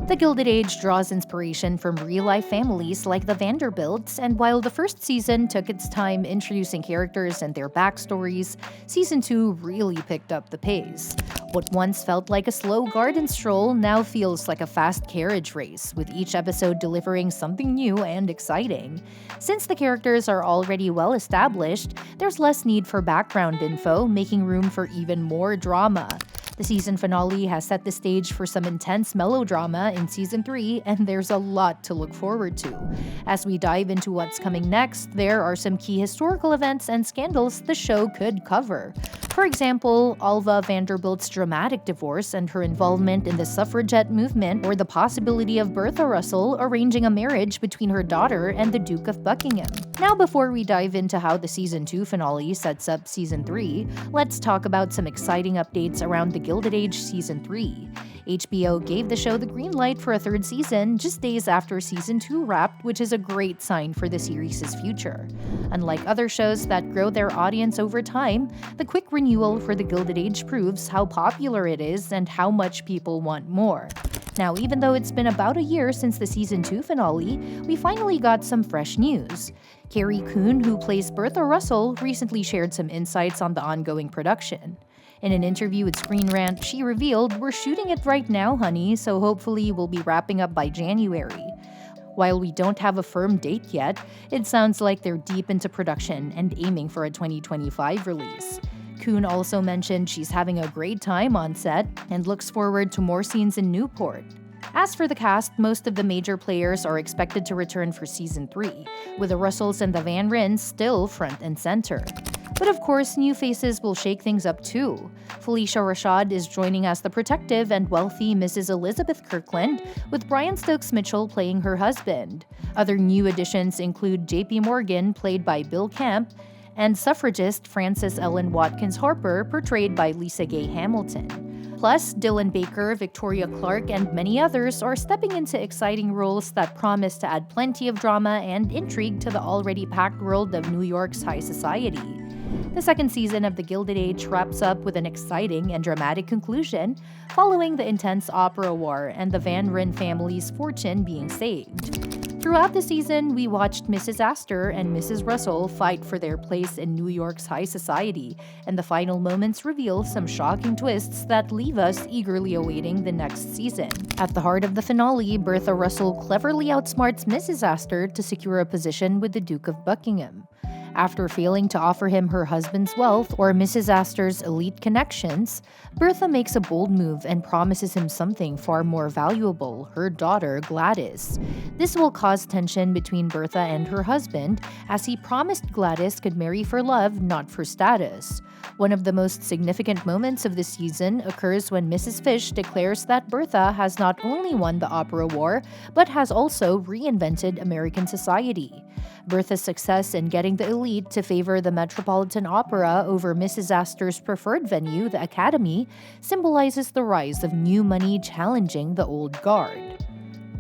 The Gilded Age draws inspiration from real-life families like the Vanderbilts, and while the first season took its time introducing characters and their backstories, Season 2 really picked up the pace. What once felt like a slow garden stroll now feels like a fast carriage race, with each episode delivering something new and exciting. Since the characters are already well established, there's less need for background info, making room for even more drama. The season finale has set the stage for some intense melodrama in Season 3, and there's a lot to look forward to. As we dive into what's coming next, there are some key historical events and scandals the show could cover. For example, Alva Vanderbilt's dramatic divorce and her involvement in the suffragette movement, or the possibility of Bertha Russell arranging a marriage between her daughter and the Duke of Buckingham. Now, before we dive into how the Season 2 finale sets up Season 3, let's talk about some exciting updates around the Gilded Age Season 3. HBO gave the show the green light for a third season just days after Season 2 wrapped, which is a great sign for the series' future. Unlike other shows that grow their audience over time, the quick renewal for the Gilded Age proves how popular it is and how much people want more. Now, even though it's been about a year since the Season 2 finale, we finally got some fresh news. Carrie Coon, who plays Bertha Russell, recently shared some insights on the ongoing production. In an interview with Screen Rant, she revealed, "We're shooting it right now, honey, so hopefully we'll be wrapping up by January." While we don't have a firm date yet, it sounds like they're deep into production and aiming for a 2025 release. Coon also mentioned she's having a great time on set and looks forward to more scenes in Newport. As for the cast, most of the major players are expected to return for Season 3, with the Russells and the Van Rins still front and center. But of course, new faces will shake things up too. Felicia Rashad is joining as the protective and wealthy Mrs. Elizabeth Kirkland, with Brian Stokes Mitchell playing her husband. Other new additions include J.P. Morgan, played by Bill Camp, and suffragist Frances Ellen Watkins Harper, portrayed by Lisa Gay Hamilton. Plus, Dylan Baker, Victoria Clark, and many others are stepping into exciting roles that promise to add plenty of drama and intrigue to the already packed world of New York's high society. The second season of The Gilded Age wraps up with an exciting and dramatic conclusion, following the intense opera war and the Van Ryn family's fortune being saved. Throughout the season, we watched Mrs. Astor and Mrs. Russell fight for their place in New York's high society, and the final moments reveal some shocking twists that leave us eagerly awaiting the next season. At the heart of the finale, Bertha Russell cleverly outsmarts Mrs. Astor to secure a position with the Duke of Buckingham. After failing to offer him her husband's wealth or Mrs. Astor's elite connections, Bertha makes a bold move and promises him something far more valuable, her daughter Gladys. This will cause tension between Bertha and her husband, as he promised Gladys could marry for love, not for status. One of the most significant moments of the season occurs when Mrs. Fish declares that Bertha has not only won the opera war, but has also reinvented American society. Bertha's success in getting the elite to favor the Metropolitan Opera over Mrs. Astor's preferred venue, the Academy, symbolizes the rise of new money challenging the old guard.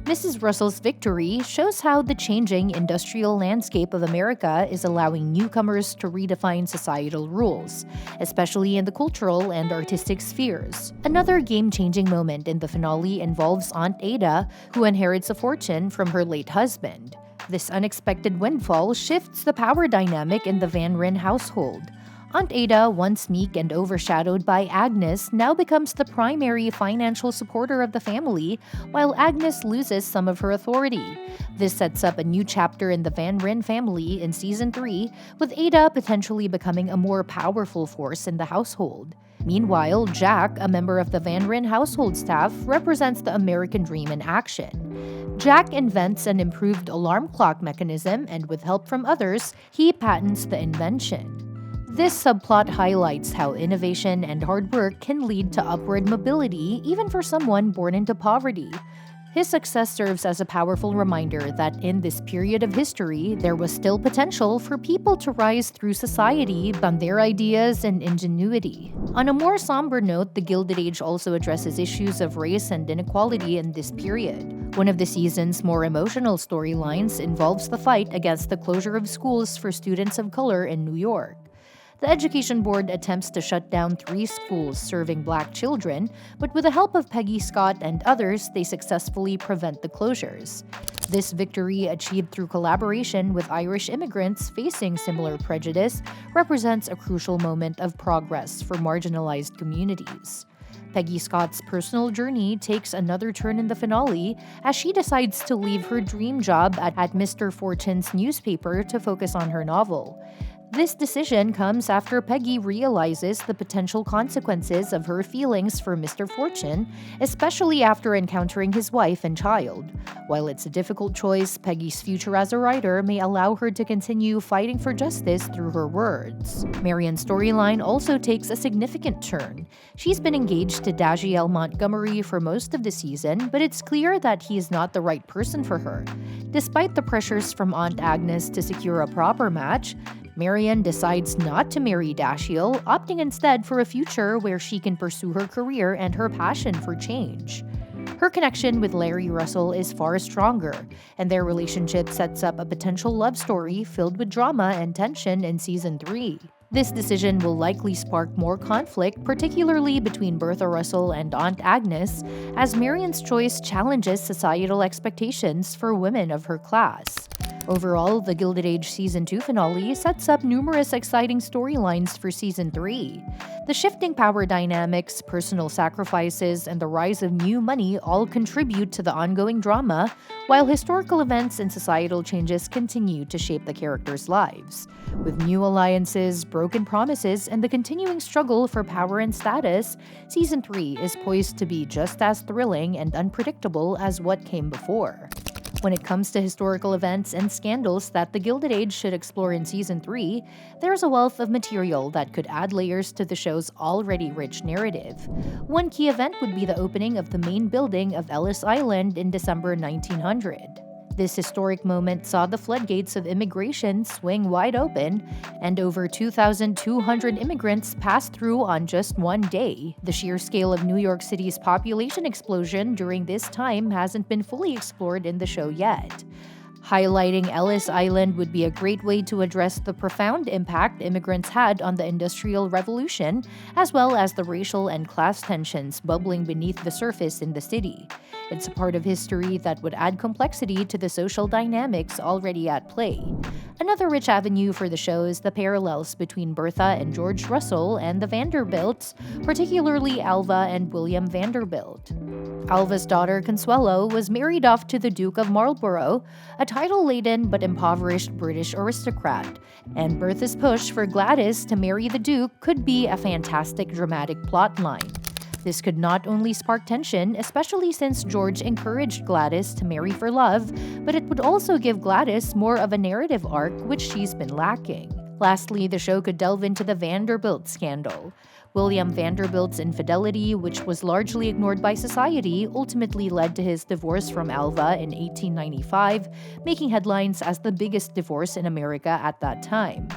Mrs. Russell's victory shows how the changing industrial landscape of America is allowing newcomers to redefine societal rules, especially in the cultural and artistic spheres. Another game-changing moment in the finale involves Aunt Ada, who inherits a fortune from her late husband. This unexpected windfall shifts the power dynamic in the Van Ryn household. Aunt Ada, once meek and overshadowed by Agnes, now becomes the primary financial supporter of the family, while Agnes loses some of her authority. This sets up a new chapter in the Van Ryn family in Season 3, with Ada potentially becoming a more powerful force in the household. Meanwhile, Jack, a member of the Van Ryn household staff, represents the American dream in action. Jack invents an improved alarm clock mechanism, and with help from others, he patents the invention. This subplot highlights how innovation and hard work can lead to upward mobility even for someone born into poverty. His success serves as a powerful reminder that in this period of history, there was still potential for people to rise through society on their ideas and ingenuity. On a more somber note, The Gilded Age also addresses issues of race and inequality in this period. One of the season's more emotional storylines involves the fight against the closure of schools for students of color in New York. The education board attempts to shut down 3 schools serving Black children, but with the help of Peggy Scott and others, they successfully prevent the closures. This victory, achieved through collaboration with Irish immigrants facing similar prejudice, represents a crucial moment of progress for marginalized communities. Peggy Scott's personal journey takes another turn in the finale as she decides to leave her dream job at Mr. Fortune's newspaper to focus on her novel. This decision comes after Peggy realizes the potential consequences of her feelings for Mr. Fortune, especially after encountering his wife and child. While it's a difficult choice, Peggy's future as a writer may allow her to continue fighting for justice through her words. Marian's storyline also takes a significant turn. She's been engaged to Dagiel Montgomery for most of the season, but it's clear that he is not the right person for her. Despite the pressures from Aunt Agnes to secure a proper match, Marian decides not to marry Dashiell, opting instead for a future where she can pursue her career and her passion for change. Her connection with Larry Russell is far stronger, and their relationship sets up a potential love story filled with drama and tension in Season 3. This decision will likely spark more conflict, particularly between Bertha Russell and Aunt Agnes, as Marian's choice challenges societal expectations for women of her class. Overall, the Gilded Age Season 2 finale sets up numerous exciting storylines for Season 3. The shifting power dynamics, personal sacrifices, and the rise of new money all contribute to the ongoing drama, while historical events and societal changes continue to shape the characters' lives. With new alliances, broken promises, and the continuing struggle for power and status, Season 3 is poised to be just as thrilling and unpredictable as what came before. When it comes to historical events and scandals that the Gilded Age should explore in Season 3, there's a wealth of material that could add layers to the show's already rich narrative. One key event would be the opening of the main building of Ellis Island in December 1900. This historic moment saw the floodgates of immigration swing wide open, and over 2,200 immigrants passed through on just one day. The sheer scale of New York City's population explosion during this time hasn't been fully explored in the show yet. Highlighting Ellis Island would be a great way to address the profound impact immigrants had on the Industrial Revolution, as well as the racial and class tensions bubbling beneath the surface in the city. It's a part of history that would add complexity to the social dynamics already at play. Another rich avenue for the show is the parallels between Bertha and George Russell and the Vanderbilts, particularly Alva and William Vanderbilt. Alva's daughter, Consuelo, was married off to the Duke of Marlborough, a title-laden but impoverished British aristocrat, and Bertha's push for Gladys to marry the Duke could be a fantastic dramatic plotline. This could not only spark tension, especially since George encouraged Gladys to marry for love, but it would also give Gladys more of a narrative arc, which she's been lacking. Lastly, the show could delve into the Vanderbilt scandal. William Vanderbilt's infidelity, which was largely ignored by society, ultimately led to his divorce from Alva in 1895, making headlines as the biggest divorce in America at that time.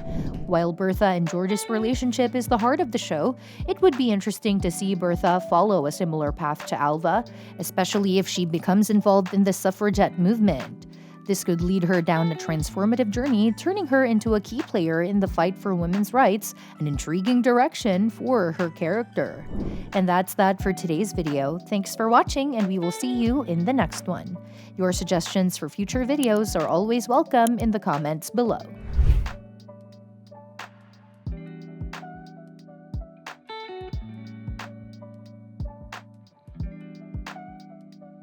While Bertha and George's relationship is the heart of the show, it would be interesting to see Bertha follow a similar path to Alva, especially if she becomes involved in the suffragette movement. This could lead her down a transformative journey, turning her into a key player in the fight for women's rights, an intriguing direction for her character. And that's that for today's video. Thanks for watching, and we will see you in the next one. Your suggestions for future videos are always welcome in the comments below.